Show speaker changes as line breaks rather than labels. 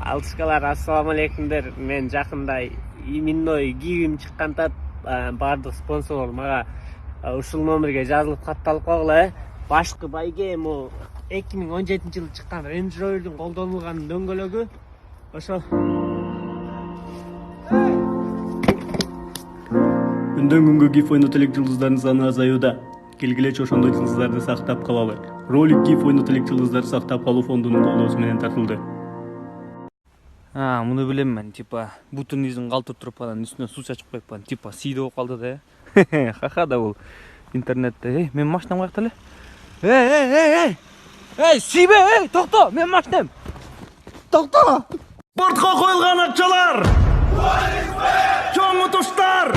Алышкалар, ассаламу алейкумдер. Мен жакында именной кийим чыкканда бардык спонсорлор мага ушул номерге жазылып катталып койгула. Башкы байге 2017-жылы чыккан Range Rover'дун колдонулган дөңгөлөгү. Ошол.
Күндөн күнгө GIF ойнот элек жылдыздардын саны азаюуда. Келгилечи ошондой жылдыздарды сактап калалы. Ролик GIF ойнот элек жылдыздарды сактап калуу фондунун колдоосу менен тартылды.
Муну билем мен, бутун изин калтырып туруп анан үстүнө суу чачып коюп, сийде болуп калды да. Ха-ха да бул интернетте. Мен машинам каякта эле? Сийбе, токто, мен машинам. Токто.
Бортко коюлган акчалар! Чоң утуштар!